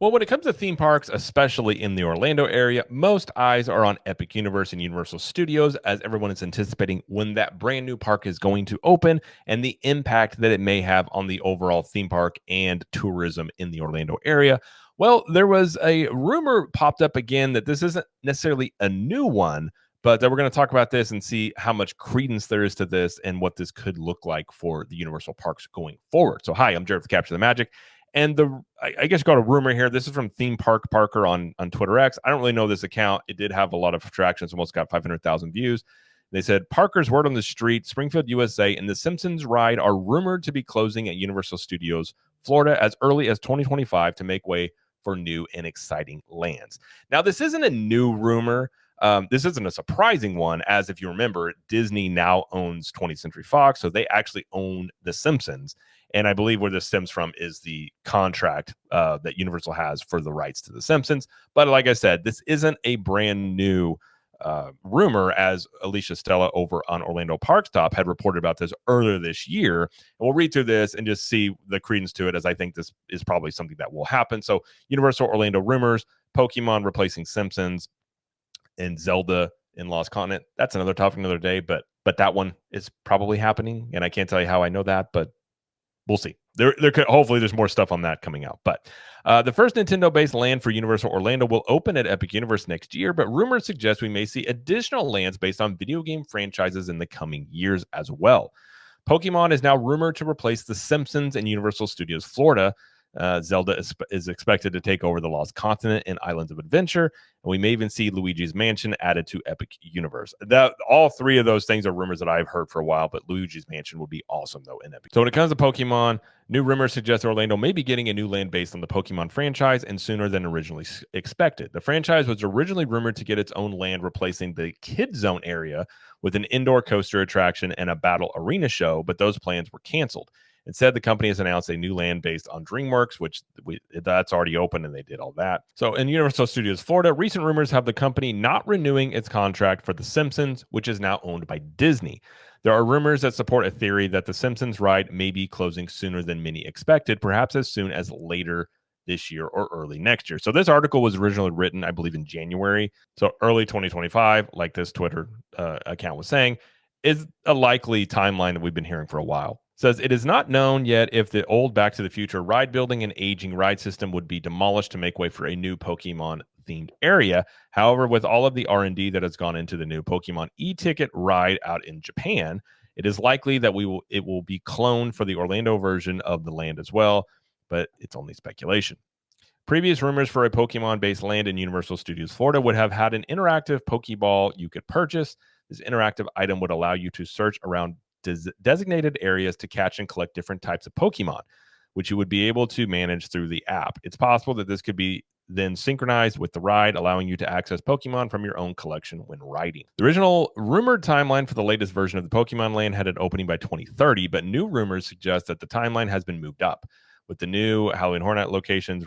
Well, when it comes to theme parks, especially in the Orlando area, most eyes are on Epic Universe and Universal Studios as everyone is anticipating when that brand new park is going to open and the impact that it may have on the overall theme park and tourism in the Orlando area. Well, there was a rumor popped up again that this isn't necessarily a new one, but that we're going to talk about this and see how much credence there is to this and what this could look like for the Universal parks going forward. So, hi, I'm Jared with Capture the Magic. And I guess you got a rumor here. This is from Theme Park Parker on Twitter X. I don't really know this account. It did have a lot of traction. It's almost got 500,000 views. They said Parker's word on the street, Springfield, USA, and the Simpsons ride are rumored to be closing at Universal Studios Florida as early as 2025 to make way for new and exciting lands. Now, this isn't a new rumor. This isn't a surprising one, as if you remember, Disney now owns 20th Century Fox, so they actually own The Simpsons. And I believe where this stems from is the contract that Universal has for the rights to The Simpsons. But like I said, this isn't a brand new rumor, as Alicia Stella over on Orlando Park Stop had reported about this earlier this year. And we'll read through this and just see the credence to it, as I think this is probably something that will happen. So Universal Orlando rumors, Pokemon replacing Simpsons, and Zelda in Lost Continent. That's another topic another day, but that one is probably happening. And I can't tell you how I know that, but we'll see. There could hopefully there's more stuff on that coming out. But the first Nintendo-based land for Universal Orlando will open at Epic Universe next year, but rumors suggest we may see additional lands based on video game franchises in the coming years as well. Pokemon is now rumored to replace The Simpsons and Universal Studios Florida. Zelda is expected to take over the Lost Continent and Islands of Adventure, and we may even see Luigi's Mansion added to Epic Universe. All three of those things are rumors that I've heard for a while, but Luigi's Mansion would be awesome, though, in Epic. So when it comes to Pokemon, new rumors suggest Orlando may be getting a new land based on the Pokemon franchise and sooner than originally expected. The franchise was originally rumored to get its own land, replacing the Kid Zone area with an indoor coaster attraction and a battle arena show, but those plans were canceled. Instead, the company has announced a new land based on DreamWorks, which that's already open, and they did all that. So in Universal Studios Florida, recent rumors have the company not renewing its contract for The Simpsons, which is now owned by Disney. There are rumors that support a theory that The Simpsons ride may be closing sooner than many expected, perhaps as soon as later this year or early next year. So this article was originally written, I believe, in January. So early 2025, like this Twitter account was saying, is a likely timeline that we've been hearing for a while. Says it is not known yet if the old Back to the Future ride building and aging ride system would be demolished to make way for a new Pokemon themed area. However, with all of the R&D that has gone into the new Pokemon e-ticket ride out in Japan, it is likely that it will be cloned for the Orlando version of the land as well, but it's only speculation. Previous rumors for a Pokemon-based land in Universal Studios Florida would have had an interactive Pokeball you could purchase. This interactive item would allow you to search around designated areas to catch and collect different types of Pokemon, which you would be able to manage through the app. It's possible that this could be then synchronized with the ride, allowing you to access Pokemon from your own collection when riding. The original rumored timeline for the latest version of the Pokemon Land had an opening by 2030, but new rumors suggest that the timeline has been moved up, with the new Halloween Hornet locations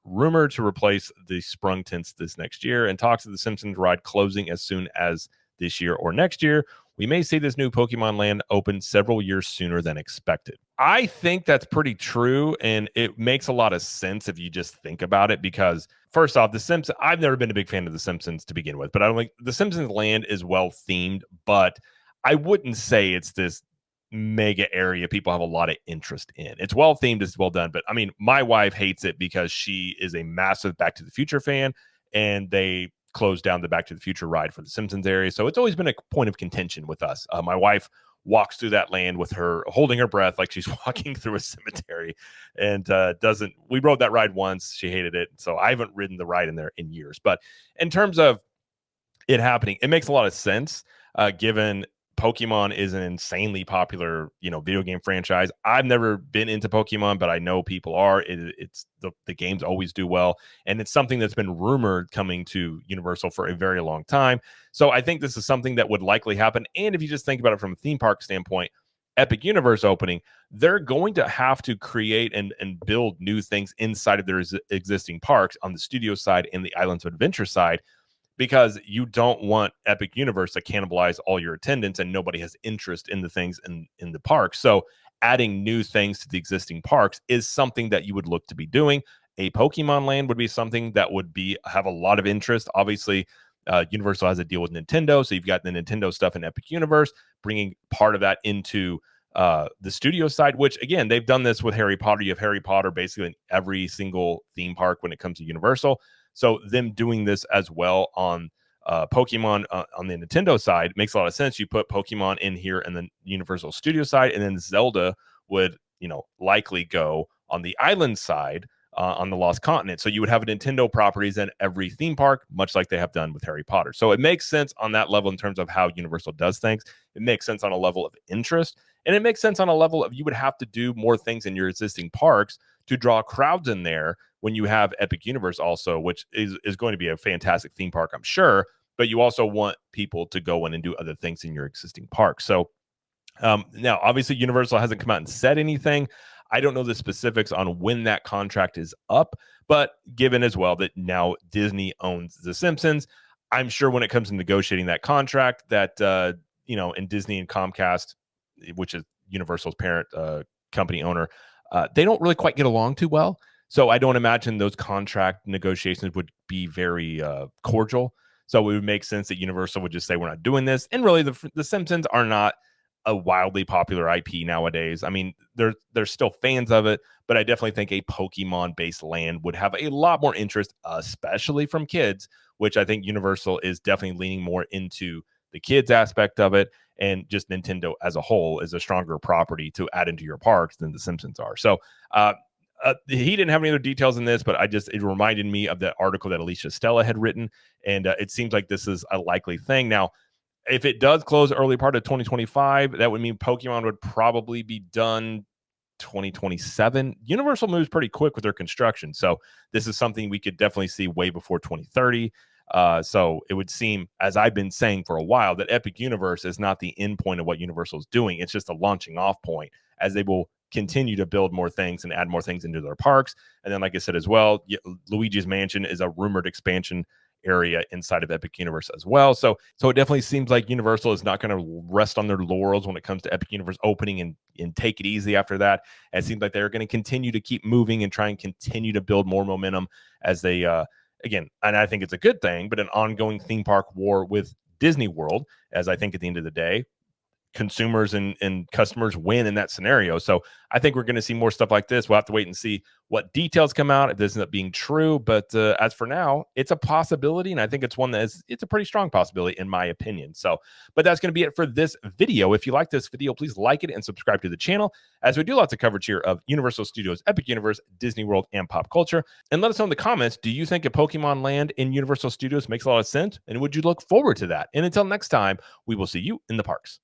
rumored to replace the Sprung Tints this next year, and talks of the Simpsons ride closing as soon as this year or next year. We may see this new Pokemon Land open several years sooner than expected. I think that's pretty true, and it makes a lot of sense if you just think about it, because first off, The Simpsons, I've never been a big fan of The Simpsons to begin with, but I don't think The Simpsons Land is well themed, but I wouldn't say it's this mega area people have a lot of interest in. It's well themed, it's well done, but I mean, my wife hates it because she is a massive Back to the Future fan, and they closed down the Back to the Future ride for the Simpsons area. So it's always been a point of contention with us. My wife walks through that land with her holding her breath like she's walking through a cemetery, and we rode that ride once. She hated it. So I haven't ridden the ride in there in years. But in terms of it happening, it makes a lot of sense given Pokemon is an insanely popular, video game franchise. I've never been into Pokemon, but I know people are. It's the games always do well, and it's something that's been rumored coming to Universal for a very long time. So I think this is something that would likely happen. And if you just think about it from a theme park standpoint, Epic Universe opening, they're going to have to create and build new things inside of their existing parks on the studio side and the Islands of Adventure side, because you don't want Epic Universe to cannibalize all your attendance and nobody has interest in the things in the park. So adding new things to the existing parks is something that you would look to be doing. a Pokemon Land would be something that would have a lot of interest. Obviously, Universal has a deal with Nintendo, so you've got the Nintendo stuff in Epic Universe, bringing part of that into the studio side, which again, they've done this with Harry Potter. You have Harry Potter basically in every single theme park when it comes to Universal. So them doing this as well on Pokemon on the Nintendo side makes a lot of sense. You put Pokemon in here and then Universal Studio side, and then Zelda would, likely go on the island side on the Lost Continent. So you would have Nintendo properties in every theme park, much like they have done with Harry Potter. So it makes sense on that level in terms of how Universal does things. It makes sense on a level of interest, and it makes sense on a level of you would have to do more things in your existing parks to draw crowds in there when you have Epic Universe also, which is going to be a fantastic theme park, I'm sure, but you also want people to go in and do other things in your existing park. So now, obviously, Universal hasn't come out and said anything. I don't know the specifics on when that contract is up, but given as well that now Disney owns The Simpsons, I'm sure when it comes to negotiating that contract that, and Disney and Comcast, which is Universal's parent company owner, they don't really quite get along too well. So I don't imagine those contract negotiations would be very cordial. So it would make sense that Universal would just say, we're not doing this. And really, the Simpsons are not a wildly popular IP nowadays. I mean, there's still fans of it, but I definitely think a Pokemon-based land would have a lot more interest, especially from kids, which I think Universal is definitely leaning more into the kids aspect of it, and just Nintendo as a whole is a stronger property to add into your parks than the Simpsons are. So he didn't have any other details in this, but it reminded me of that article that Alicia Stella had written, and it seems like this is a likely thing. Now, if it does close early part of 2025, that would mean Pokemon would probably be done 2027. Universal moves pretty quick with their construction, so this is something we could definitely see way before 2030. So it would seem, as I've been saying for a while, that Epic Universe is not the end point of what Universal is doing. It's just a launching off point, as they will continue to build more things and add more things into their parks. And then, like I said as well, Luigi's Mansion is a rumored expansion area inside of Epic Universe as well. So it definitely seems like Universal is not going to rest on their laurels when it comes to Epic Universe opening and take it easy after that. And it seems like they're going to continue to keep moving and try and continue to build more momentum as they again, and I think it's a good thing, but an ongoing theme park war with Disney World, as I think at the end of the day, consumers and customers win in that scenario. So I think we're going to see more stuff like this. We'll have to wait and see what details come out if this ends up being true. But as for now, it's a possibility, and I think it's one it's a pretty strong possibility in my opinion. So, but that's going to be it for this video. If you like this video, please like it and subscribe to the channel, as we do lots of coverage here of Universal Studios, Epic Universe, Disney World, and pop culture. And let us know in the comments, do you think a Pokemon Land in Universal Studios makes a lot of sense? And would you look forward to that? And until next time, we will see you in the parks.